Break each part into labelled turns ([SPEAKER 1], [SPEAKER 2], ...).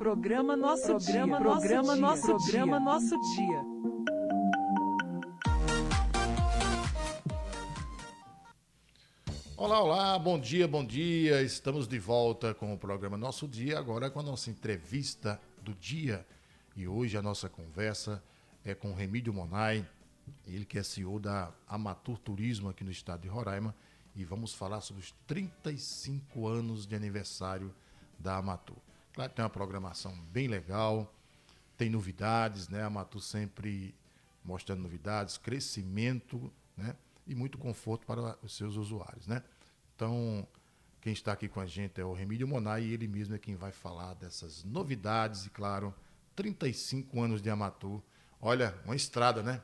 [SPEAKER 1] Programa Nosso Dia. Programa Nosso Dia.
[SPEAKER 2] Olá, olá, bom dia. Estamos de volta com o programa Nosso Dia, agora com a nossa entrevista do dia. E hoje a nossa conversa é com Remídio Monay, ele que é CEO da Amatur Turismo aqui no estado de Roraima. E vamos falar sobre os 35 anos de aniversário da Amatur. Claro que tem uma programação bem legal, tem novidades, né? A Amatur sempre mostrando novidades, crescimento, né? E muito conforto para os seus usuários, né? Então, quem está aqui com a gente é o Remídio Monay e ele mesmo é quem vai falar dessas novidades e, claro, 35 anos de Amatur. Olha, uma estrada, né?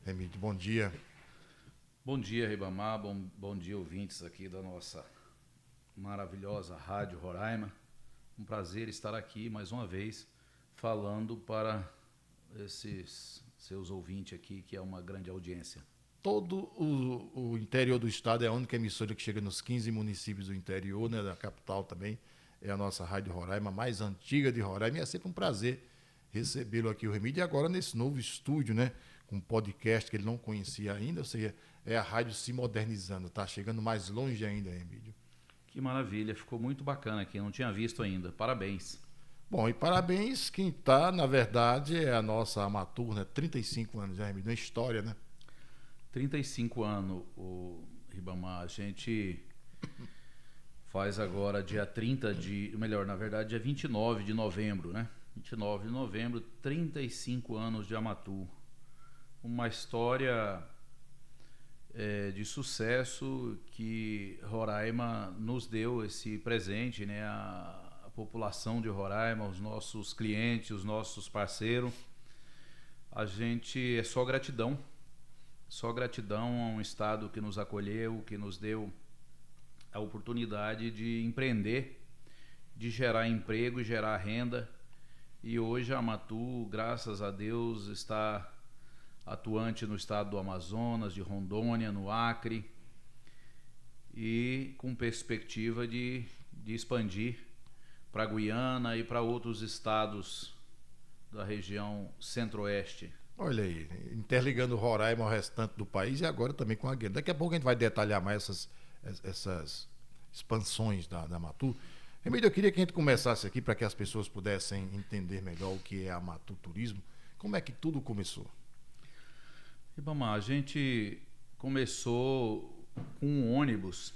[SPEAKER 2] Remídio, bom dia.
[SPEAKER 3] Bom dia, Ribamar, bom dia, ouvintes aqui da nossa maravilhosa Rádio Roraima. Um prazer estar aqui mais uma vez falando para esses seus ouvintes aqui, que é uma grande audiência.
[SPEAKER 2] Todo o interior do estado é a única emissora que chega nos 15 municípios do interior, né, da capital também. É a nossa Rádio Roraima, mais antiga de Roraima. E é sempre um prazer recebê-lo aqui, o Remídio. E agora nesse novo estúdio, né, com um podcast que ele não conhecia ainda. Ou seja, é a rádio se modernizando. Está chegando mais longe ainda, Remídio.
[SPEAKER 3] Que maravilha, ficou muito bacana aqui. Não tinha visto ainda. Parabéns.
[SPEAKER 2] Bom, e parabéns quem está, na verdade, é a nossa Amatur, né? 35 anos, Remídio. Uma história, né?
[SPEAKER 3] 35 anos, o Ribamar, a gente faz agora dia 30 de... Melhor, na verdade, dia 29 de novembro, né? 29 de novembro, 35 anos de Amatur. Uma história de sucesso que Roraima nos deu esse presente, né? A população de Roraima, os nossos clientes, os nossos parceiros. A gente é só gratidão a um estado que nos acolheu, que nos deu a oportunidade de empreender, de gerar emprego e gerar renda. E hoje a Amatur, graças a Deus, está atuante no estado do Amazonas, de Rondônia, no Acre, e com perspectiva de expandir para Guiana e para outros estados da região centro-oeste.
[SPEAKER 2] Olha aí, interligando Roraima ao restante do país e agora também com a Guiana. Daqui a pouco a gente vai detalhar mais essas expansões da Amatur. Remídio, eu queria que a gente começasse aqui para que as pessoas pudessem entender melhor o que é a Amatur Turismo. Como é que tudo começou?
[SPEAKER 3] Ribamar, a gente começou com um ônibus.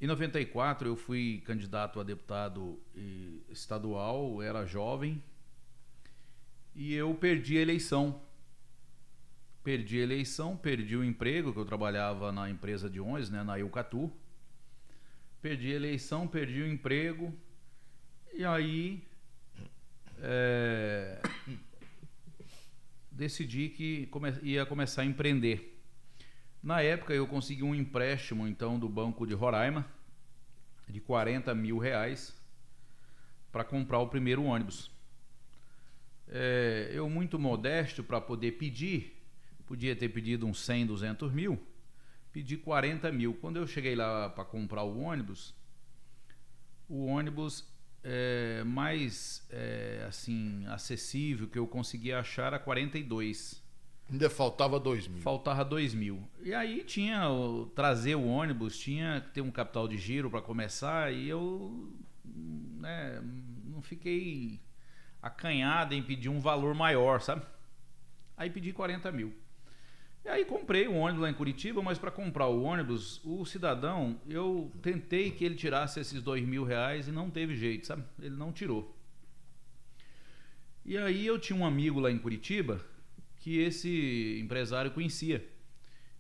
[SPEAKER 3] Em 94 eu fui candidato a deputado estadual, era jovem. E eu perdi a eleição. Perdi o emprego, que eu trabalhava na empresa de ônibus, né, na Eucatu. Perdi a eleição, perdi o emprego. E aí decidi que ia começar a empreender. Na época eu consegui um empréstimo então do Banco de Roraima de R$40 mil para comprar o primeiro ônibus. Eu muito modesto para poder pedir, podia ter pedido uns 100, 200 mil, pedi 40 mil. Quando eu cheguei lá para comprar o ônibus mais assim, acessível que eu conseguia achar era 42.
[SPEAKER 2] Ainda faltava 2 mil.
[SPEAKER 3] Faltava 2 mil. E aí trazer o ônibus, tinha que ter um capital de giro para começar, e eu não fiquei acanhada em pedir um valor maior, sabe? Aí pedi 40 mil. E aí comprei um ônibus lá em Curitiba, mas para comprar o ônibus, o cidadão, eu tentei que ele tirasse esses R$2 mil e não teve jeito, sabe? Ele não tirou. E aí eu tinha um amigo lá em Curitiba que esse empresário conhecia.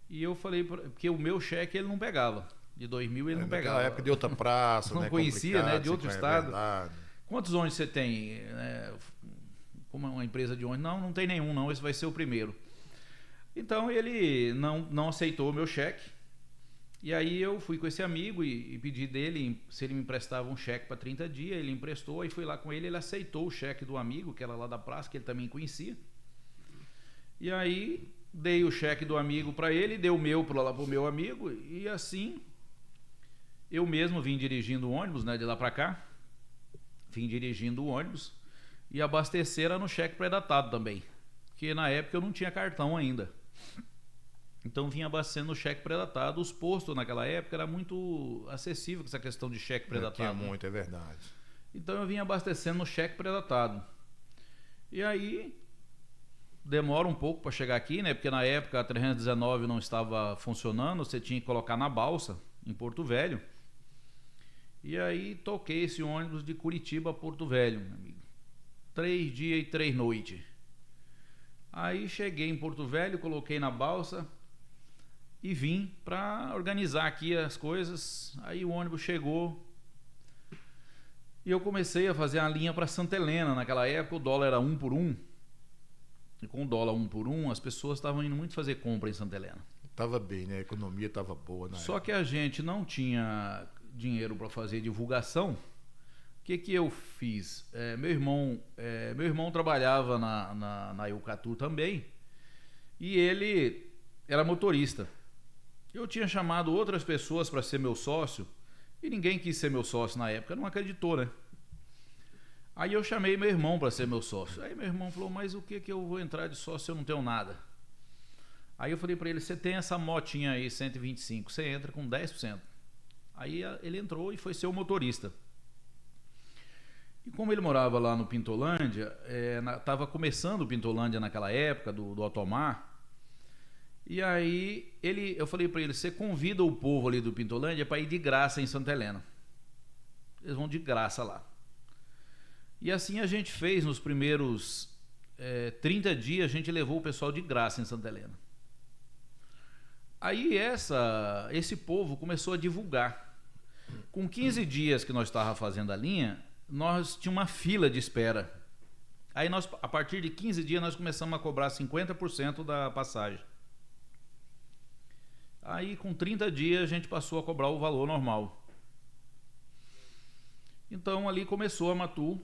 [SPEAKER 3] E eu falei, porque o meu cheque ele não pegava. De 2 mil ele não pegava.
[SPEAKER 2] Naquela época de outra praça,
[SPEAKER 3] não
[SPEAKER 2] né?
[SPEAKER 3] Conhecia, né? De outro estado.
[SPEAKER 2] Verdade.
[SPEAKER 3] Quantos ônibus você tem? Como é uma empresa de ônibus? Não tem nenhum, não. Esse vai ser o primeiro. Então ele não aceitou o meu cheque. E aí eu fui com esse amigo e pedi dele se ele me emprestava um cheque para 30 dias. Ele emprestou, aí fui lá com ele, ele aceitou o cheque do amigo, que era lá da praça, que ele também conhecia. E aí dei o cheque do amigo para ele, dei o meu para o meu amigo, e assim eu mesmo vim dirigindo o ônibus, né, de lá para cá. vim dirigindo o ônibus e abastecer era no cheque pré-datado também, porque na época eu não tinha cartão ainda. Então vinha abastecendo no cheque pré-datado. Os postos naquela época era muito acessível com essa questão de cheque pré-datado.
[SPEAKER 2] Tinha muito, é verdade.
[SPEAKER 3] Então eu vinha abastecendo no cheque pré-datado. E aí demora um pouco para chegar aqui, né? Porque na época a 319 não estava funcionando, você tinha que colocar na balsa em Porto Velho. E aí toquei esse ônibus de Curitiba a Porto Velho, meu amigo. 3 dias e 3 noites. Aí cheguei em Porto Velho, coloquei na balsa e vim para organizar aqui as coisas. Aí o ônibus chegou e eu comecei a fazer a linha para Santa Helena. Naquela época o dólar era 1 por 1. E com o dólar 1 por 1, as pessoas estavam indo muito fazer compra em Santa Helena.
[SPEAKER 2] Tava bem, né? A economia tava boa na
[SPEAKER 3] Só
[SPEAKER 2] época.
[SPEAKER 3] que a gente não tinha dinheiro para fazer divulgação. O que eu fiz? Meu irmão trabalhava na Eucatu também e ele era motorista. Eu tinha chamado outras pessoas para ser meu sócio e ninguém quis ser meu sócio na época, não acreditou, né? Aí eu chamei meu irmão para ser meu sócio. Aí meu irmão falou, mas o que eu vou entrar de sócio se eu não tenho nada? Aí eu falei para ele, você tem essa motinha aí, 125, você entra com 10%. Aí ele entrou e foi ser o motorista. E como ele morava lá no Pintolândia, estava começando o Pintolândia naquela época, do Otomar. E aí eu falei para ele, você convida o povo ali do Pintolândia para ir de graça em Santa Helena. Eles vão de graça lá. E assim a gente fez nos primeiros 30 dias, a gente levou o pessoal de graça em Santa Helena. Aí esse povo começou a divulgar. Com 15 dias que nós estávamos fazendo a linha, nós tínhamos uma fila de espera. Aí a partir de 15 dias, nós começamos a cobrar 50% da passagem. Aí com 30 dias a gente passou a cobrar o valor normal. Então ali começou a Matu.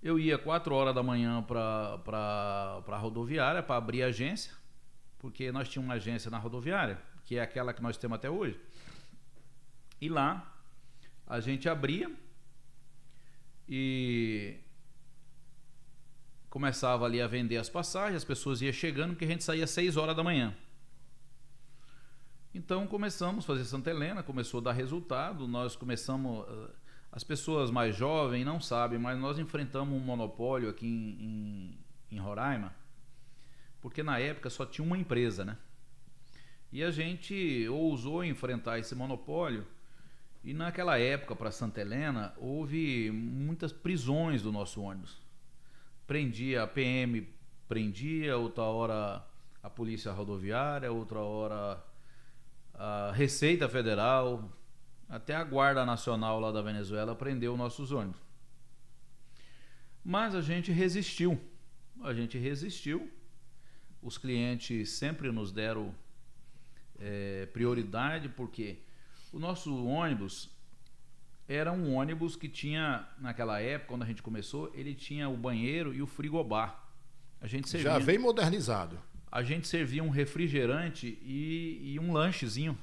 [SPEAKER 3] Eu ia 4 horas da manhã para a rodoviária para abrir a agência, porque nós tínhamos uma agência na rodoviária, que é aquela que nós temos até hoje. E lá a gente abria e começava ali a vender as passagens, as pessoas iam chegando, porque a gente saía às 6 horas da manhã. Então começamos a fazer Santa Helena, começou a dar resultado, nós começamos... As pessoas mais jovens não sabem, mas nós enfrentamos um monopólio aqui em Roraima, porque na época só tinha uma empresa, né? E a gente ousou enfrentar esse monopólio, e naquela época, para Santa Helena, houve muitas prisões do nosso ônibus. Prendia a PM, outra hora a Polícia Rodoviária, outra hora a Receita Federal, até a Guarda Nacional lá da Venezuela prendeu nossos ônibus. Mas a gente resistiu. Os clientes sempre nos deram prioridade, porque o nosso ônibus era um ônibus que tinha, naquela época, quando a gente começou, ele tinha o banheiro e o frigobar. A gente servia,
[SPEAKER 2] Já veio modernizado.
[SPEAKER 3] a gente servia um refrigerante e um lanchezinho.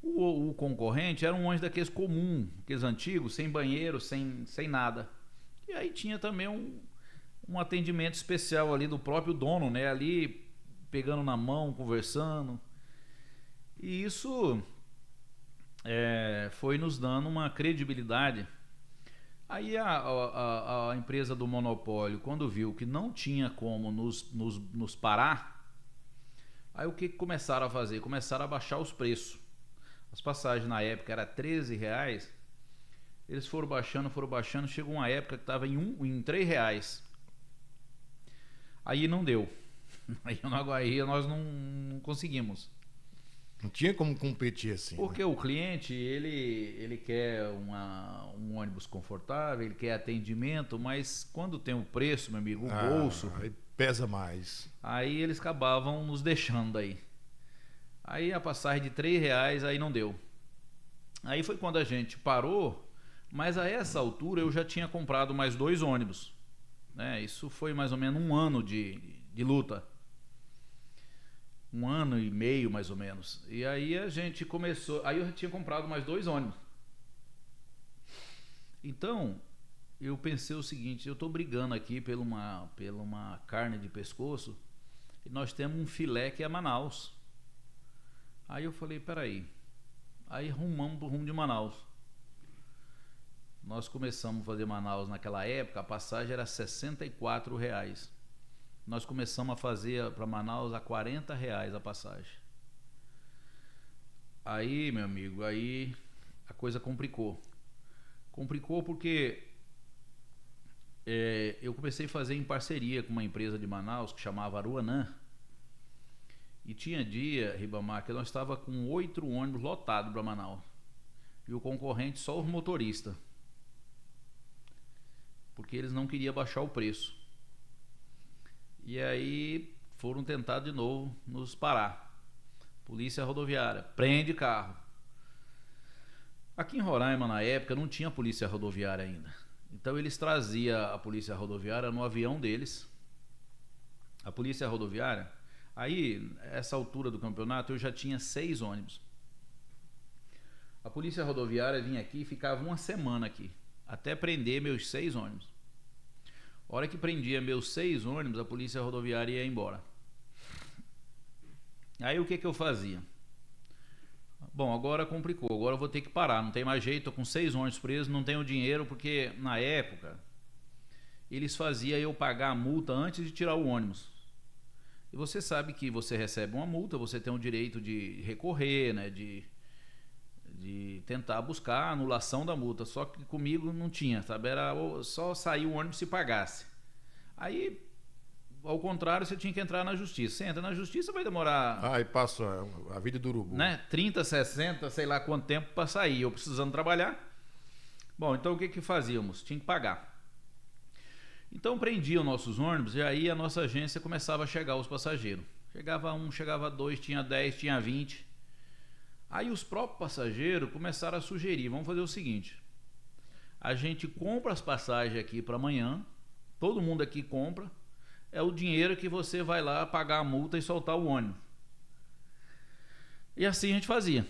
[SPEAKER 3] O concorrente era um ônibus daqueles comum, aqueles antigos, sem banheiro, sem nada. E aí tinha também um atendimento especial ali do próprio dono, né? Ali pegando na mão, conversando. E isso foi nos dando uma credibilidade. Aí a empresa do monopólio, quando viu que não tinha como nos parar, aí o que começaram a fazer? Começaram a baixar os preços. As passagens na época era R$13, eles foram baixando, chegou uma época que estava em R$3. Aí não deu. Aí nós não conseguimos.
[SPEAKER 2] Não tinha como competir assim.
[SPEAKER 3] Porque o cliente, ele quer um ônibus confortável, ele quer atendimento, mas quando tem o preço, meu amigo, o bolso,
[SPEAKER 2] aí pesa mais.
[SPEAKER 3] aí eles acabavam nos deixando aí. Aí a passagem de R$3, aí não deu. Aí foi quando a gente parou, mas a essa altura eu já tinha comprado mais 2 ônibus, né? Isso foi mais ou menos 1 ano de luta. 1 ano e meio, mais ou menos. E aí a gente começou... Aí eu já tinha comprado mais 2 ônibus. Então, eu pensei o seguinte, eu estou brigando aqui pela uma carne de pescoço e nós temos um filé que é Manaus. Aí eu falei, peraí, aí rumamos pro rumo de Manaus. Nós começamos a fazer Manaus naquela época, a passagem era R$64. Nós começamos a fazer para Manaus a R$40 a passagem. Aí, meu amigo, aí a coisa complicou. Complicou porque eu comecei a fazer em parceria com uma empresa de Manaus que chamava Aruanã. E tinha dia, Ribamar, que nós estava com 8 ônibus lotados para Manaus. E o concorrente só os motoristas. Porque eles não queriam baixar o preço. E aí foram tentar de novo nos parar. Polícia rodoviária, prende carro. Aqui em Roraima, na época, não tinha polícia rodoviária ainda. Então eles traziam a polícia rodoviária no avião deles. A polícia rodoviária, aí, essa altura do campeonato, eu já tinha 6 ônibus. A polícia rodoviária vinha aqui e ficava uma semana aqui, até prender meus 6 ônibus. A hora que prendia meus 6 ônibus, a polícia rodoviária ia embora. Aí o que eu fazia? Bom, agora complicou, agora eu vou ter que parar, não tem mais jeito, tô com 6 ônibus presos, não tenho dinheiro, porque na época eles faziam eu pagar a multa antes de tirar o ônibus. E você sabe que você recebe uma multa, você tem o direito de recorrer, né, de tentar buscar a anulação da multa, só que comigo não tinha, sabe? Era só sair o ônibus se pagasse. Aí, ao contrário, você tinha que entrar na justiça. Você entra na justiça, vai demorar...
[SPEAKER 2] Ah, e passa a vida do urubu.
[SPEAKER 3] Né? 30, 60, sei lá quanto tempo para sair. Eu precisando trabalhar. Bom, então o que fazíamos? Tinha que pagar. Então prendiam nossos ônibus e aí a nossa agência começava a chegar os passageiros. Chegava 1, chegava 2, tinha 10, tinha 20. Aí os próprios passageiros começaram a sugerir, vamos fazer o seguinte, a gente compra as passagens aqui para amanhã, todo mundo aqui compra, é o dinheiro que você vai lá pagar a multa e soltar o ônibus. E assim a gente fazia.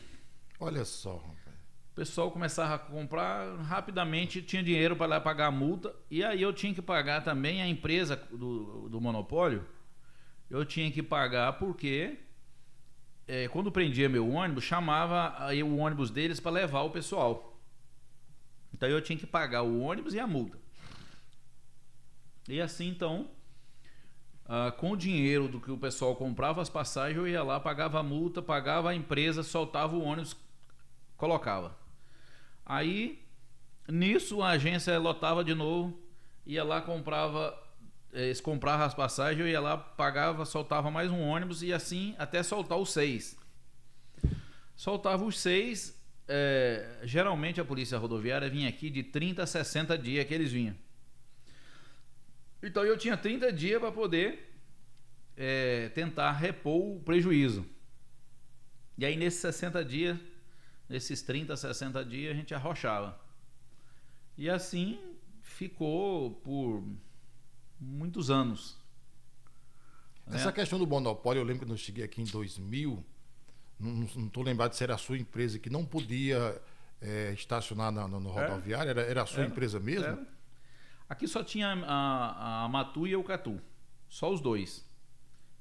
[SPEAKER 2] Olha só, rapaz.
[SPEAKER 3] O pessoal começava a comprar, rapidamente tinha dinheiro para lá pagar a multa, e aí eu tinha que pagar também a empresa do monopólio, eu tinha que pagar porque... quando prendia meu ônibus, chamava aí o ônibus deles para levar o pessoal. Então eu tinha que pagar o ônibus e a multa. E assim então, com o dinheiro do que o pessoal comprava as passagens, eu ia lá, pagava a multa, pagava a empresa, soltava o ônibus, colocava. Aí, nisso a agência lotava de novo, ia lá, comprava... Eles compravam as passagens, eu ia lá, pagava, soltava mais um ônibus e assim até soltar os 6. Soltava os 6, geralmente a polícia rodoviária vinha aqui de 30 a 60 dias que eles vinham. Então eu tinha 30 dias para poder tentar repor o prejuízo. E aí nesses 60 dias, nesses 30 a 60 dias a gente arrochava. E assim ficou por... muitos anos.
[SPEAKER 2] Essa questão do monopólio, eu lembro que eu cheguei aqui em 2000, não estou lembrado se era a sua empresa que não podia estacionar no rodoviário, era a sua empresa mesmo?
[SPEAKER 3] Era. Aqui só tinha a Matu e a Eucatu, só os dois.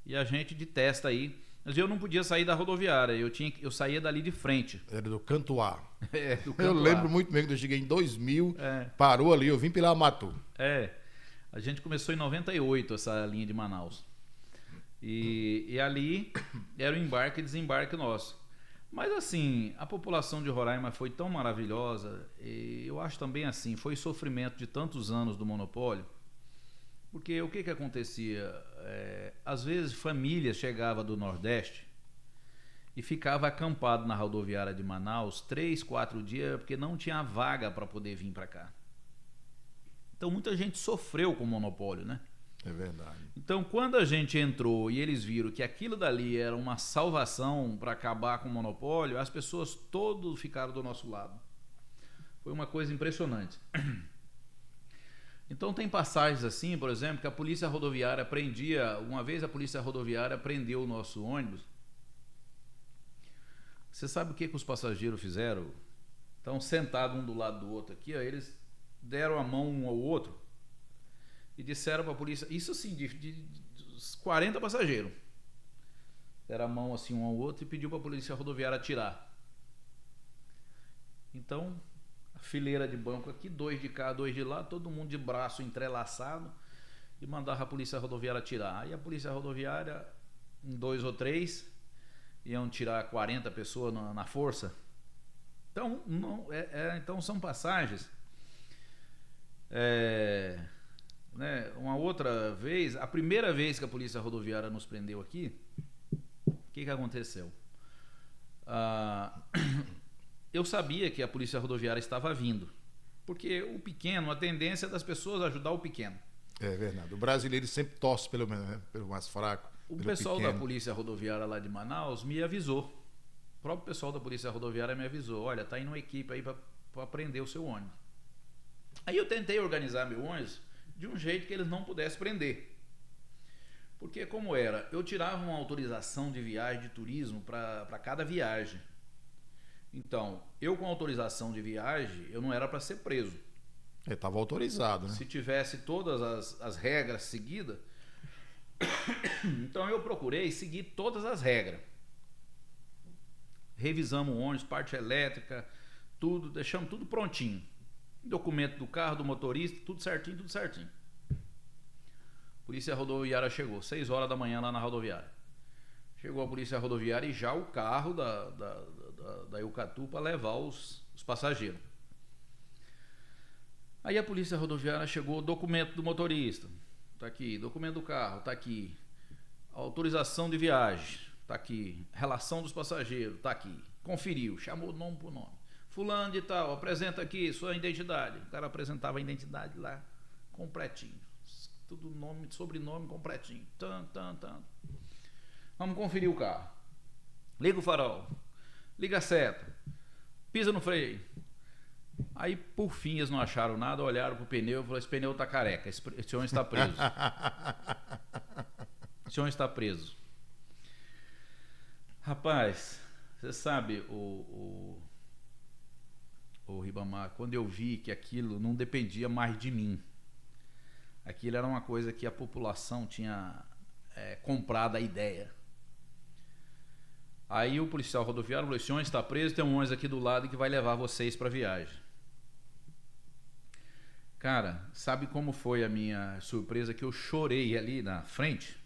[SPEAKER 3] E a gente de testa aí, mas eu não podia sair da rodoviária, eu saía dali de frente.
[SPEAKER 2] Era do Canto A.
[SPEAKER 3] Do Canto
[SPEAKER 2] Eu lembro
[SPEAKER 3] A.
[SPEAKER 2] muito bem quando eu cheguei em 2000, parou ali, eu vim pela Matu.
[SPEAKER 3] A gente começou em 98 essa linha de Manaus. E ali era o embarque e desembarque nosso. Mas assim, a população de Roraima foi tão maravilhosa, e eu acho também assim, foi sofrimento de tantos anos do monopólio, porque o que acontecia? Às vezes famílias chegavam do Nordeste e ficava acampado na rodoviária de Manaus 3, 4 dias, porque não tinha vaga para poder vir para cá. Então muita gente sofreu com o monopólio, né?
[SPEAKER 2] É verdade.
[SPEAKER 3] Então quando a gente entrou e eles viram que aquilo dali era uma salvação para acabar com o monopólio, as pessoas todos ficaram do nosso lado. Foi uma coisa impressionante. Então tem passagens assim, por exemplo, que a polícia rodoviária prendia, uma vez a polícia rodoviária prendeu o nosso ônibus. Você sabe o que os passageiros fizeram? Estão sentados um do lado do outro aqui, ó, eles deram a mão um ao outro e disseram para a polícia, isso assim, de 40 passageiros, deram a mão assim um ao outro e pediu para a polícia rodoviária atirar. Então, a fileira de banco aqui, 2 de cá, 2 de lá, todo mundo de braço entrelaçado, e mandava a polícia rodoviária atirar. Aí a polícia rodoviária, em 2 ou 3, iam tirar 40 pessoas na força. Então, então são passagens. Né, uma outra vez, a primeira vez que a polícia rodoviária nos prendeu aqui, o que aconteceu? Eu sabia que a polícia rodoviária estava vindo, porque o pequeno, a tendência das pessoas é ajudar o pequeno.
[SPEAKER 2] É verdade. O brasileiro sempre torce pelo mais fraco.
[SPEAKER 3] O pessoal da polícia rodoviária lá de Manaus me avisou. O próprio pessoal da polícia rodoviária me avisou: olha, tá indo uma equipe aí para prender o seu ônibus. Aí eu tentei organizar meu ônibus de um jeito que eles não pudessem prender. Porque como era, eu tirava uma autorização de viagem de turismo para cada viagem. Então, eu com autorização de viagem, eu não era para ser preso.
[SPEAKER 2] Ele estava autorizado, né?
[SPEAKER 3] Se tivesse todas as regras seguidas, então eu procurei seguir todas as regras. Revisamos o ônibus, parte elétrica, tudo, deixamos tudo prontinho. Documento do carro, do motorista, tudo certinho, tudo certinho. Polícia rodoviária chegou, 6 horas da manhã lá na rodoviária. Chegou a polícia rodoviária e já o carro da Eucatu para levar os passageiros. Aí a polícia rodoviária chegou, documento do motorista, tá aqui, documento do carro, tá aqui, autorização de viagem, tá aqui, relação dos passageiros, tá aqui, conferiu, chamou nome por nome. Fulano de tal, apresenta aqui sua identidade. O cara apresentava a identidade lá, completinho. Tudo nome, sobrenome completinho. Vamos conferir o carro. Liga o farol. Liga a seta. Pisa no freio. Aí, por fim, eles não acharam nada, olharam pro pneu e falaram: esse pneu tá careca, esse homem está preso. Esse homem está preso. Rapaz, você sabe, o Ribamar, quando eu vi que aquilo não dependia mais de mim, aquilo era uma coisa que a população tinha comprado a ideia. Aí o policial rodoviário falou: esse ônibus está preso, tem um ônibus aqui do lado que vai levar vocês para a viagem. Cara, sabe como foi a minha surpresa? Que eu chorei ali na frente.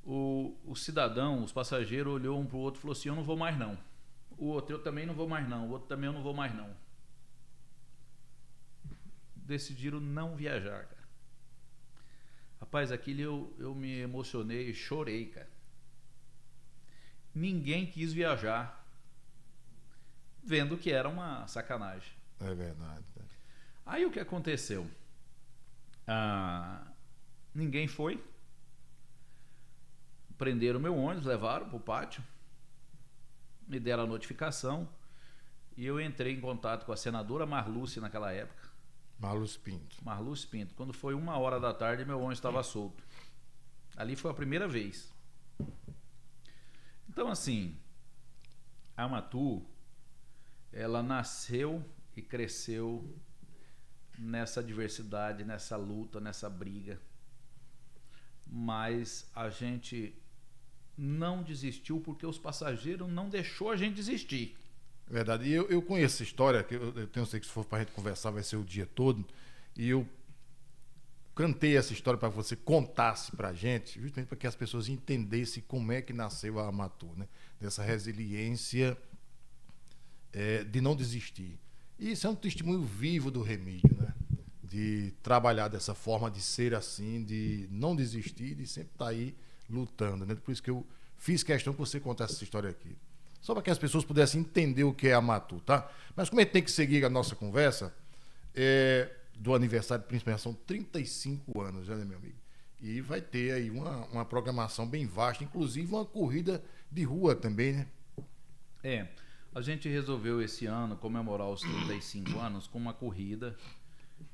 [SPEAKER 3] O cidadão, os passageiros, olhou um para o outro e falou assim: eu não vou mais não. O outro: eu também não vou mais não. O outro: também eu não vou mais não. Decidiram não viajar, cara. Rapaz, aquilo eu me emocionei e chorei, cara. Ninguém quis viajar, vendo que era uma sacanagem.
[SPEAKER 2] É verdade.
[SPEAKER 3] Aí o que aconteceu? Ninguém foi. Prenderam meu ônibus, levaram para o pátio, me deram a notificação e eu entrei em contato com a senadora Marluce naquela época.
[SPEAKER 2] Marluce Pinto.
[SPEAKER 3] Marluce Pinto. Quando foi 1h da tarde, meu ônibus estava solto. Ali foi a primeira vez. Então, assim, a Amatu, ela nasceu e cresceu nessa diversidade, nessa luta, nessa briga. Mas a gente não desistiu porque os passageiros não deixou a gente desistir.
[SPEAKER 2] Verdade. E eu conheço essa história, que eu tenho sei que se for para a gente conversar vai ser o dia todo, e eu cantei essa história para que você contasse para a gente, justamente para que as pessoas entendessem como é que nasceu a Amatu, né? Dessa resiliência de não desistir. E isso é um testemunho vivo do Remídio, né? De trabalhar dessa forma, de ser assim, de não desistir, de sempre estar aí lutando, né? Por isso que eu fiz questão que você contasse essa história aqui. Só para que as pessoas pudessem entender o que é a Amatu, tá? Mas como a gente tem que seguir a nossa conversa, do aniversário principalmente, são 35 anos, né, meu amigo? E vai ter aí uma programação bem vasta, inclusive uma corrida de rua também, né?
[SPEAKER 3] A gente resolveu esse ano comemorar os 35 anos com uma corrida,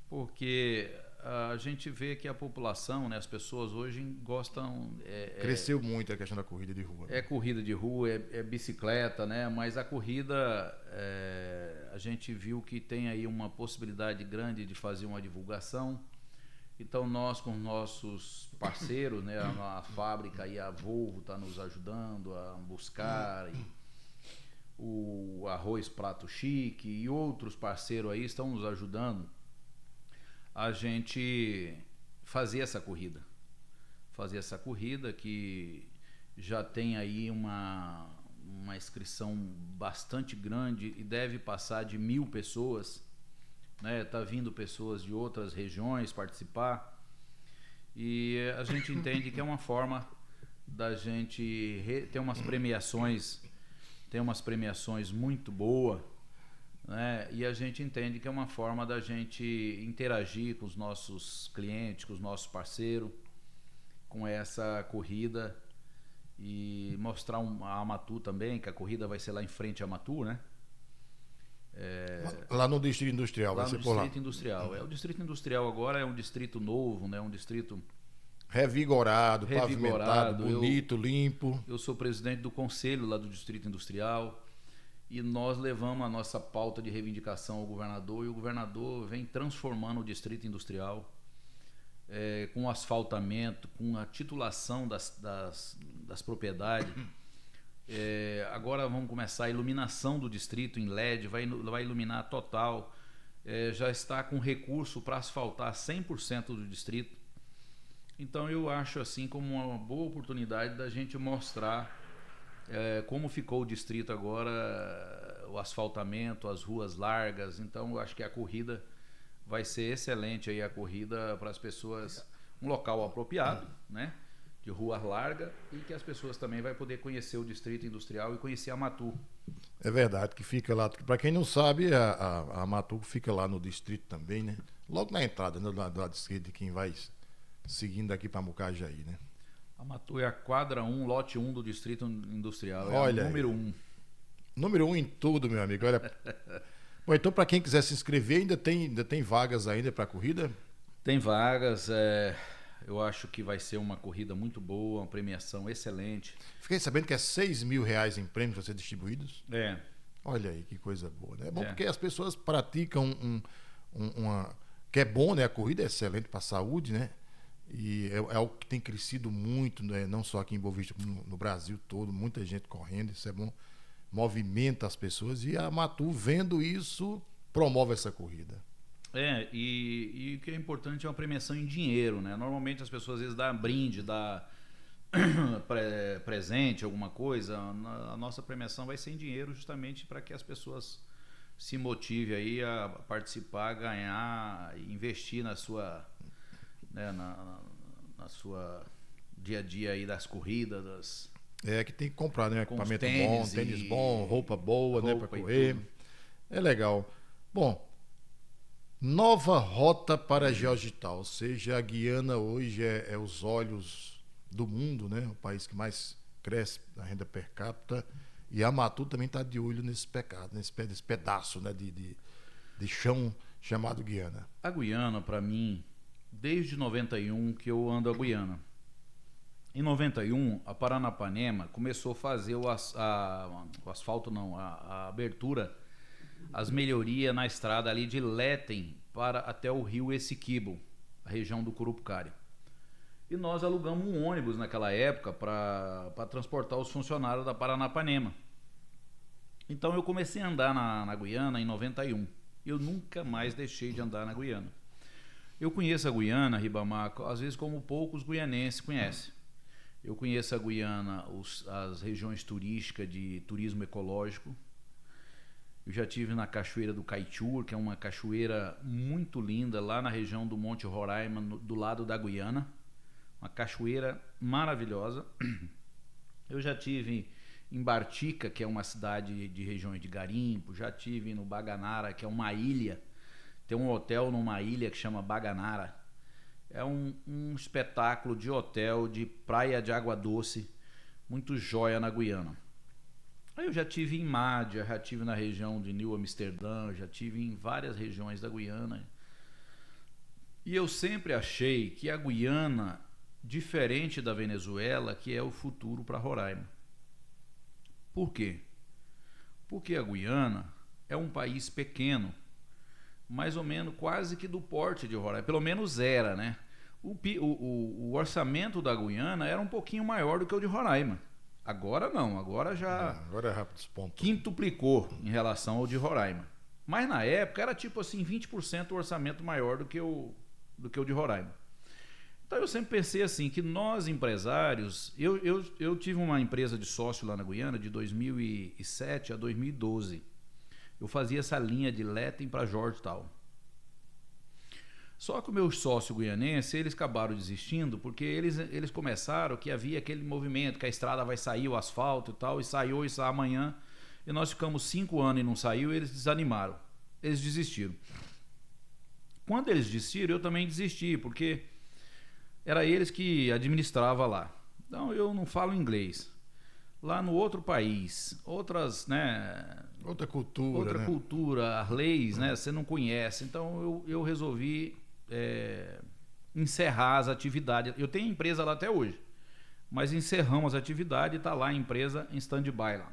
[SPEAKER 3] porque a gente vê que a população, né, as pessoas hoje gostam...
[SPEAKER 2] Cresceu muito a questão da corrida de rua.
[SPEAKER 3] Corrida de rua, bicicleta, né? Mas a corrida, a gente viu que tem aí uma possibilidade grande de fazer uma divulgação. Então nós com nossos parceiros, né, a fábrica e a Volvo está nos ajudando a buscar, e o Arroz Prato Chique e outros parceiros aí estão nos ajudando a gente fazer essa corrida. Fazer essa corrida que já tem aí uma inscrição bastante grande e deve passar de 1.000 pessoas. Né, tá vindo pessoas de outras regiões participar e a gente entende que é uma forma da gente ter umas premiações, muito boas, né, e a gente entende que é uma forma da gente interagir com os nossos clientes, com os nossos parceiros, com essa corrida e mostrar a Amatu também, que a corrida vai ser lá em frente à Amatu, né?
[SPEAKER 2] Lá no Distrito Industrial,
[SPEAKER 3] Lá
[SPEAKER 2] vai
[SPEAKER 3] no
[SPEAKER 2] ser por lá.
[SPEAKER 3] Distrito Industrial. O Distrito Industrial agora é um distrito novo, né? Um distrito
[SPEAKER 2] Revigorado,
[SPEAKER 3] revigorado,
[SPEAKER 2] pavimentado, bonito, limpo.
[SPEAKER 3] Eu sou presidente do conselho lá do Distrito Industrial e nós levamos a nossa pauta de reivindicação ao governador e o governador vem transformando o Distrito Industrial com asfaltamento, com a titulação das propriedades. Agora vamos começar a iluminação do distrito em LED, vai iluminar total. Já está com recurso para asfaltar 100% do distrito. Então eu acho assim como uma boa oportunidade da gente mostrar como ficou o distrito agora, o asfaltamento, as ruas largas. Então eu acho que a corrida vai ser excelente aí, a corrida para as pessoas, um local apropriado, né? De rua larga e que as pessoas também vão poder conhecer o Distrito Industrial e conhecer a Amatu.
[SPEAKER 2] É verdade, que fica lá. Para quem não sabe, a Amatu fica lá no distrito também, né? Logo na entrada, né? do lado esquerdo de quem vai seguindo aqui para Mucajaí, né?
[SPEAKER 3] A Amatu é a quadra 1, lote 1 do Distrito Industrial.
[SPEAKER 2] Olha
[SPEAKER 3] É o número
[SPEAKER 2] aí.
[SPEAKER 3] 1.
[SPEAKER 2] Número 1 em tudo, meu amigo. Olha. Bom, então para quem quiser se inscrever, ainda tem vagas ainda para a corrida?
[SPEAKER 3] Tem vagas, eu acho que vai ser uma corrida muito boa, uma premiação excelente.
[SPEAKER 2] Fiquei sabendo que é R$6.000 em prêmios a ser distribuídos. Olha aí, que coisa boa, né? É bom porque as pessoas praticam uma... que é bom, né? A corrida é excelente para a saúde, né? E é algo que tem crescido muito, né? Não só aqui em Boa Vista, como no Brasil todo. Muita gente correndo, isso é bom. Movimenta as pessoas e a Amatu, vendo isso, promove essa corrida.
[SPEAKER 3] E o que é importante é uma premiação em dinheiro, né? Normalmente as pessoas às vezes dão brinde, dá presente, alguma coisa. A nossa premiação vai ser em dinheiro justamente para que as pessoas se motivem aí a participar, ganhar, investir na sua, né, na sua dia a dia aí das corridas,
[SPEAKER 2] que tem que comprar, né?
[SPEAKER 3] Com os
[SPEAKER 2] Equipamento
[SPEAKER 3] tênis
[SPEAKER 2] bom, tênis
[SPEAKER 3] e
[SPEAKER 2] bom, roupa boa, né?
[SPEAKER 3] roupa
[SPEAKER 2] Para
[SPEAKER 3] e
[SPEAKER 2] correr.
[SPEAKER 3] tudo.
[SPEAKER 2] É legal. Bom, nova rota para Georgetown, ou seja, a Guiana hoje é os olhos do mundo, né? O país que mais cresce na renda per capita. E a Amatu também está de olho nesse pedaço, né? de chão chamado Guiana.
[SPEAKER 3] A Guiana, para mim, desde 91 que eu ando a Guiana. Em 91, a Paranapanema começou a fazer o asfalto, não, a abertura, as melhorias na estrada ali de Letem até o rio Essequibo, a região do Curupucari. E nós alugamos um ônibus naquela época para transportar os funcionários da Paranapanema. Então eu comecei a andar na Guiana em 91. Eu nunca mais deixei de andar na Guiana. Eu conheço a Guiana, Ribamar, às vezes como poucos guianenses conhecem. Eu conheço a Guiana, as regiões turísticas de turismo ecológico. Eu já estive na Cachoeira do Caitur, que é uma cachoeira muito linda, lá na região do Monte Roraima, do lado da Guiana. Uma cachoeira maravilhosa. Eu já estive em Bartica, que é uma cidade de regiões de garimpo. Já estive no Baganara, que é uma ilha. Tem um hotel numa ilha que chama Baganara. É um espetáculo de hotel, de praia de água doce, muito jóia na Guiana. Aí eu já tive em Mádia, já tive na região de New Amsterdã, já tive em várias regiões da Guiana. E eu sempre achei que a Guiana, diferente da Venezuela, que é o futuro para Roraima. Por quê? Porque a Guiana é um país pequeno, mais ou menos quase que do porte de Roraima, pelo menos era, né? O orçamento da Guiana era um pouquinho maior do que o de Roraima. Agora não, agora já
[SPEAKER 2] Agora é rápido, ponto.
[SPEAKER 3] quintuplicou em relação ao de Roraima. Mas na época era tipo assim, 20% o orçamento maior do que o de Roraima. Então eu sempre pensei assim, que nós empresários, eu tive uma empresa de sócio lá na Guiana de 2007 a 2012. Eu fazia essa linha de Lethem para Georgetown. Só que o meu sócio guianense, eles acabaram desistindo, porque eles começaram que havia aquele movimento, que a estrada vai sair, o asfalto e tal, e saiu isso amanhã, e nós ficamos 5 anos e não saiu, e eles desanimaram, eles desistiram. Quando eles desistiram, eu também desisti, porque era eles que administravam lá. Então eu não falo inglês. Lá no outro país, outras, né?
[SPEAKER 2] Outra cultura, né?
[SPEAKER 3] Cultura, as leis, né? Você não conhece. Então eu resolvi encerrar as atividades. Eu tenho empresa lá até hoje, mas encerramos a atividade e está lá a empresa em stand-by lá.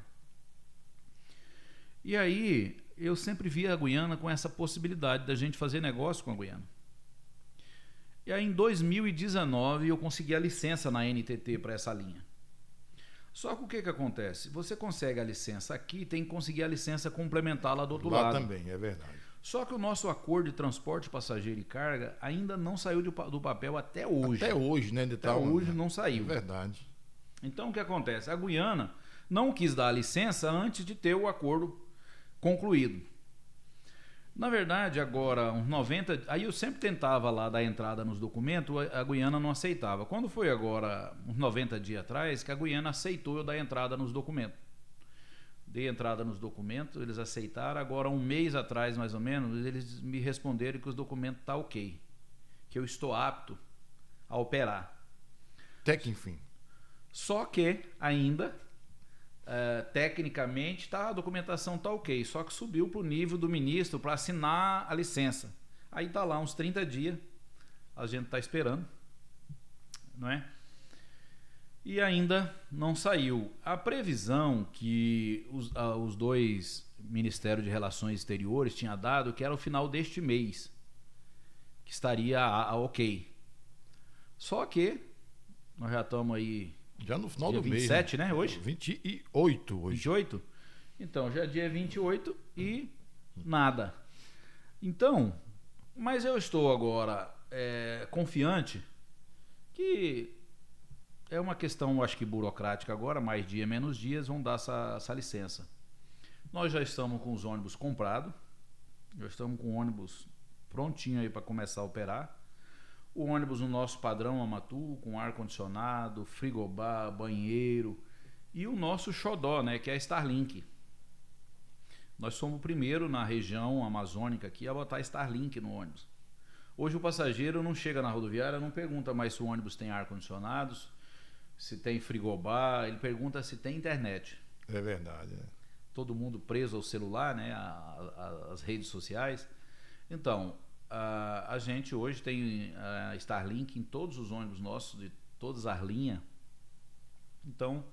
[SPEAKER 3] E aí eu sempre via a Guiana com essa possibilidade da gente fazer negócio com a Guiana. E aí em 2019 eu consegui a licença na NTT para essa linha. Só que o que acontece? Você consegue a licença aqui, tem que conseguir a licença complementar lá do outro lado.
[SPEAKER 2] Lá também, é verdade.
[SPEAKER 3] Só que o nosso acordo de transporte passageiro e carga ainda não saiu do papel até hoje.
[SPEAKER 2] Até hoje, né?
[SPEAKER 3] Até hoje não saiu.
[SPEAKER 2] É verdade.
[SPEAKER 3] Então o que acontece? A Guiana não quis dar a licença antes de ter o acordo concluído. Na verdade, agora, uns 90... Aí eu sempre tentava lá dar entrada nos documentos, a Guiana não aceitava. Quando foi agora, uns 90 dias atrás, que a Guiana aceitou eu dar entrada nos documentos. Dei entrada nos documentos, eles aceitaram. Agora, um mês atrás, mais ou menos, eles me responderam que os documentos estão ok. Que eu estou apto a operar.
[SPEAKER 2] Até que enfim.
[SPEAKER 3] Só que, ainda... tecnicamente a documentação está ok, só que subiu para o nível do ministro para assinar a licença. Aí está lá uns 30 dias, a gente está esperando, não é? E ainda não saiu. A previsão que os dois Ministérios de Relações Exteriores tinham dado, que era o final deste mês, que estaria ok. Só que nós já estamos aí...
[SPEAKER 2] Já no final
[SPEAKER 3] dia
[SPEAKER 2] do mês.
[SPEAKER 3] 27, né? Hoje?
[SPEAKER 2] 28 hoje.
[SPEAKER 3] 28? Então, já é dia 28 e nada. Então, mas eu estou agora confiante que é uma questão, acho que burocrática agora, mais dia, menos dias, vão dar essa licença. Nós já estamos com os ônibus comprados, já estamos com o ônibus prontinho aí para começar a operar. O ônibus no nosso padrão Amatu, com ar-condicionado, frigobar, banheiro. E o nosso xodó, né, que é a Starlink. Nós somos o primeiro na região amazônica aqui a botar Starlink no ônibus. Hoje o passageiro não chega na rodoviária, não pergunta mais se o ônibus tem ar-condicionado, se tem frigobar, ele pergunta se tem internet.
[SPEAKER 2] É verdade, né?
[SPEAKER 3] Todo mundo preso ao celular, né, às redes sociais. Então... a gente hoje tem a Starlink em todos os ônibus nossos, de todas as linhas. Então,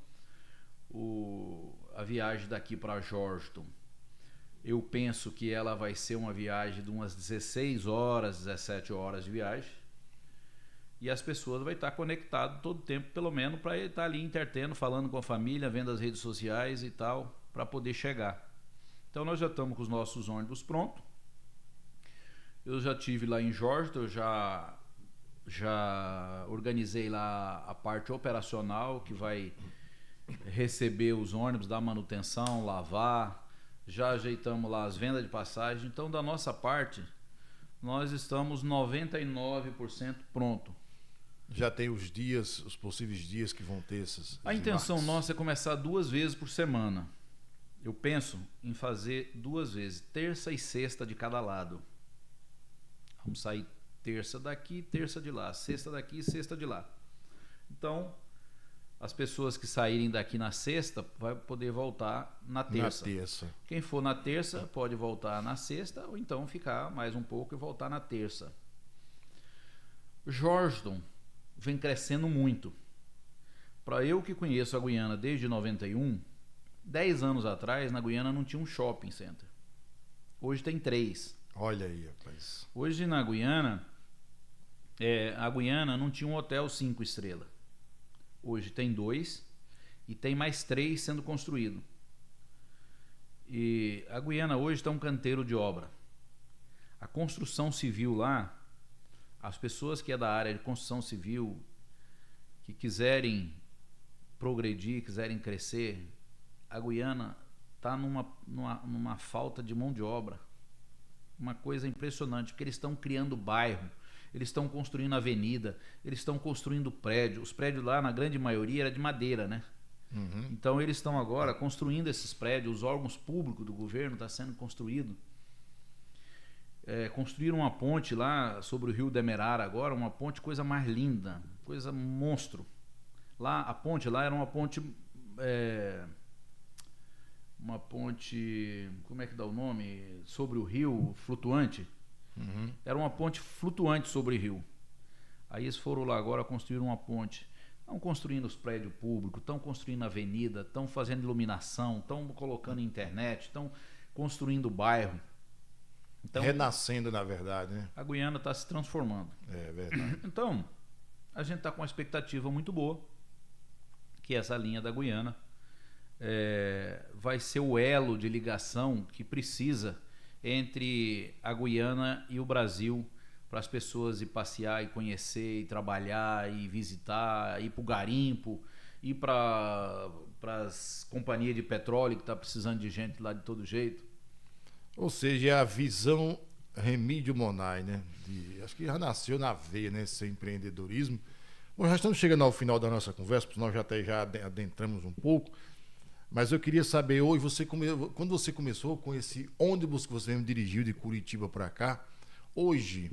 [SPEAKER 3] a viagem daqui para Georgetown, eu penso que ela vai ser uma viagem de umas 16 horas, 17 horas de viagem. E as pessoas vão estar conectadas todo o tempo, pelo menos, para estar ali entretendo, falando com a família, vendo as redes sociais e tal, para poder chegar. Então, nós já estamos com os nossos ônibus prontos. Eu já tive lá em Georgetown, eu já organizei lá a parte operacional, que vai receber os ônibus, dar manutenção, lavar. Já ajeitamos lá as vendas de passagem. Então, da nossa parte, nós estamos 99% pronto.
[SPEAKER 2] Já tem os dias, os possíveis dias que vão ter esses
[SPEAKER 3] A intenção
[SPEAKER 2] embarques.
[SPEAKER 3] nossa é começar 2 vezes por semana. Eu penso em fazer 2 vezes, terça e sexta de cada lado. Vamos sair terça daqui, terça de lá, sexta daqui, sexta de lá. Então, as pessoas que saírem daqui na sexta vai poder voltar na terça.
[SPEAKER 2] Na terça.
[SPEAKER 3] Quem for na terça pode voltar na sexta ou então ficar mais um pouco e voltar na terça. Georgetown vem crescendo muito. Para eu que conheço a Guiana desde 91, 10 anos atrás, na Guiana não tinha um shopping center. Hoje tem 3.
[SPEAKER 2] Olha aí, rapaz.
[SPEAKER 3] Hoje na Guiana, a Guiana não tinha um hotel 5 estrelas. Hoje tem 2 e tem mais 3 sendo construído. E a Guiana hoje está um canteiro de obra. A construção civil lá, as pessoas que é da área de construção civil, que quiserem progredir, quiserem crescer, a Guiana está numa falta de mão de obra. Uma coisa impressionante, porque eles estão criando bairro, eles estão construindo avenida, eles estão construindo prédio. Os prédios lá, na grande maioria, era de madeira, né?
[SPEAKER 2] Uhum.
[SPEAKER 3] Então eles estão agora construindo esses prédios, os órgãos públicos do governo estão sendo construídos. Construíram uma ponte lá sobre o rio Demerara agora, uma ponte, coisa mais linda, coisa monstro. Lá, a ponte lá era uma ponte, como é que dá o nome? Sobre o rio, flutuante.
[SPEAKER 2] Uhum.
[SPEAKER 3] Era uma ponte flutuante sobre o rio. Aí eles foram lá agora construir uma ponte. Estão construindo os prédios públicos, estão construindo avenida, estão fazendo iluminação, estão colocando internet, estão construindo bairro. Então,
[SPEAKER 2] renascendo, na verdade, né?
[SPEAKER 3] A Guiana está se transformando.
[SPEAKER 2] É verdade.
[SPEAKER 3] Então, a gente está com uma expectativa muito boa, que essa linha da Guiana vai ser o elo de ligação que precisa entre a Guiana e o Brasil, para as pessoas ir passear e conhecer, e trabalhar, e visitar, ir para o garimpo, ir para as companhias de petróleo que está precisando de gente lá de todo jeito.
[SPEAKER 2] Ou seja, é a visão Remídio Monay, né? Acho que já nasceu na veia, né? Esse empreendedorismo. Bom, já estamos chegando ao final da nossa conversa, porque nós já adentramos um pouco. Mas eu queria saber, hoje, quando você começou com esse ônibus que você mesmo dirigiu de Curitiba para cá, hoje,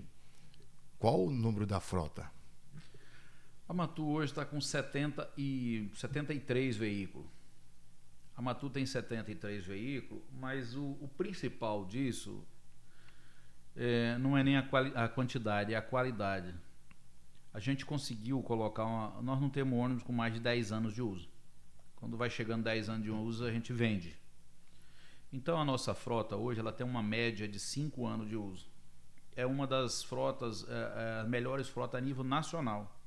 [SPEAKER 2] qual o número da frota?
[SPEAKER 3] A Matu hoje está com 73 veículos. A Matu tem 73 veículos, mas o principal disso não é nem a quantidade, é a qualidade. A gente conseguiu colocar nós não temos ônibus com mais de 10 anos de uso. Quando vai chegando 10 anos de uso, a gente vende. Então a nossa frota hoje ela tem uma média de 5 anos de uso. É uma das frotas, as melhores frotas a nível nacional.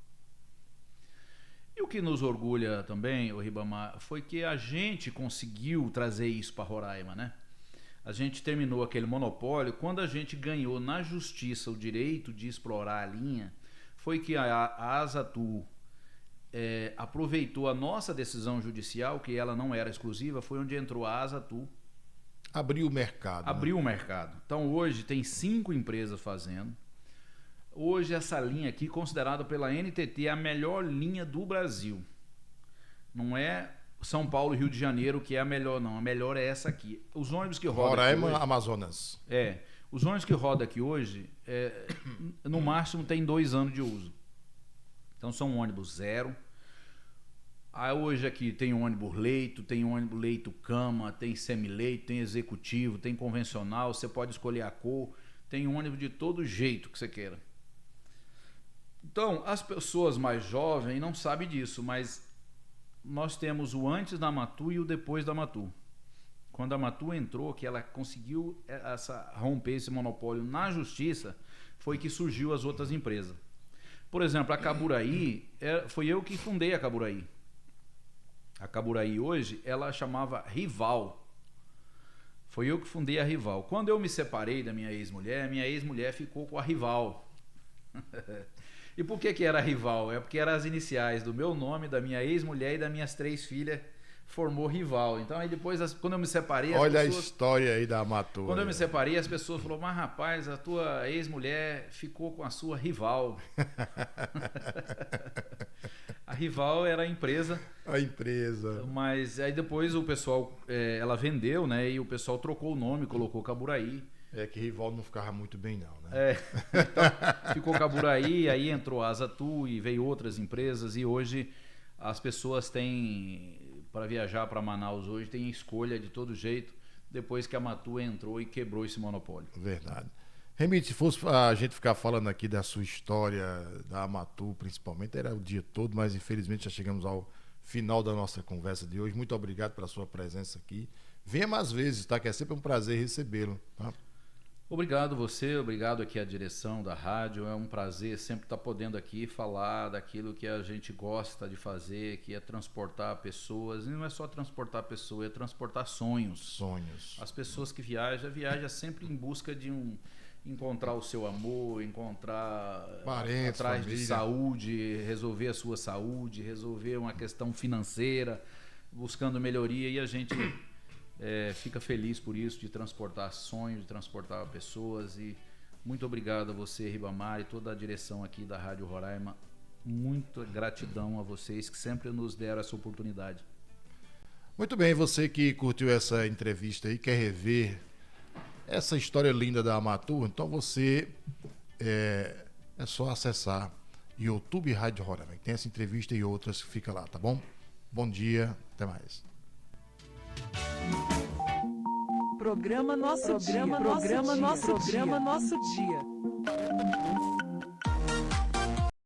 [SPEAKER 3] E o que nos orgulha também, o Ribamar, foi que a gente conseguiu trazer isso para Roraima, né? A gente terminou aquele monopólio. Quando a gente ganhou na justiça o direito de explorar a linha, foi que a Asatu aproveitou a nossa decisão judicial, que ela não era exclusiva, foi onde entrou a Asatu.
[SPEAKER 2] Abriu o mercado.
[SPEAKER 3] Abriu o mercado. Então hoje tem 5 empresas fazendo. Hoje essa linha aqui, considerada pela NTT, é a melhor linha do Brasil. Não é São Paulo e Rio de Janeiro que é a melhor, não. A melhor é essa aqui. Os ônibus que rodam
[SPEAKER 2] Roraima,
[SPEAKER 3] aqui hoje,
[SPEAKER 2] Amazonas.
[SPEAKER 3] os ônibus que rodam aqui hoje, no máximo tem 2 anos de uso. Então são ônibus zero. Aí hoje aqui tem ônibus leito, tem ônibus leito cama, tem semileito, tem executivo, tem convencional, você pode escolher a cor, tem ônibus de todo jeito que você queira. Então, as pessoas mais jovens não sabem disso, mas nós temos o antes da Matu e o depois da Matu. Quando a Matu entrou, que ela conseguiu romper esse monopólio na justiça, foi que surgiu as outras empresas. Por exemplo, a Caburaí, foi eu que fundei a Caburaí. A Caburaí hoje, ela chamava Rival. Foi eu que fundei a Rival. Quando eu me separei da minha ex-mulher ficou com a Rival. E por que era Rival? É porque eram as iniciais do meu nome, da minha ex-mulher e das minhas 3 filhas, formou Rival. Então aí depois, quando eu me separei...
[SPEAKER 2] Olha a história aí da Matu.
[SPEAKER 3] Quando eu me separei, as pessoas falaram, mas rapaz, a tua ex-mulher ficou com a sua Rival. A Rival era a empresa.
[SPEAKER 2] A empresa.
[SPEAKER 3] Mas aí depois o pessoal, ela vendeu, né? E o pessoal trocou o nome, colocou Caburaí.
[SPEAKER 2] É que Rival não ficava muito bem não, né?
[SPEAKER 3] Então ficou Caburaí, aí entrou a Asatu e veio outras empresas. E hoje as pessoas têm, para viajar para Manaus hoje, tem escolha de todo jeito, depois que a Matu entrou e quebrou esse monopólio.
[SPEAKER 2] Verdade. Remite, se fosse a gente ficar falando aqui da sua história, da Amatu principalmente, era o dia todo, mas infelizmente já chegamos ao final da nossa conversa de hoje. Muito obrigado pela sua presença aqui. venha mais vezes, tá? Que é sempre um prazer recebê-lo, tá?
[SPEAKER 3] Obrigado você, obrigado aqui à direção da rádio. É um prazer sempre estar podendo aqui falar daquilo que a gente gosta de fazer, que é transportar pessoas. E não é só transportar pessoas, é transportar sonhos.
[SPEAKER 2] Sonhos.
[SPEAKER 3] As pessoas que viajam sempre em busca de encontrar o seu amor, encontrar
[SPEAKER 2] Parentes,
[SPEAKER 3] atrás
[SPEAKER 2] família.
[SPEAKER 3] de saúde, resolver a sua saúde, resolver uma questão financeira, buscando melhoria, e a gente fica feliz por isso, de transportar sonhos, de transportar pessoas. E muito obrigado a você, Ribamar, e toda a direção aqui da Rádio Roraima. Muita gratidão a vocês que sempre nos deram essa oportunidade.
[SPEAKER 2] Muito bem, você que curtiu essa entrevista e quer rever essa história linda da Amatu, então você é só acessar YouTube Rádio Roraima. Tem essa entrevista e outras que fica lá, tá bom? Bom dia, até mais.
[SPEAKER 1] Programa Nosso Dia. Programa Nosso Dia.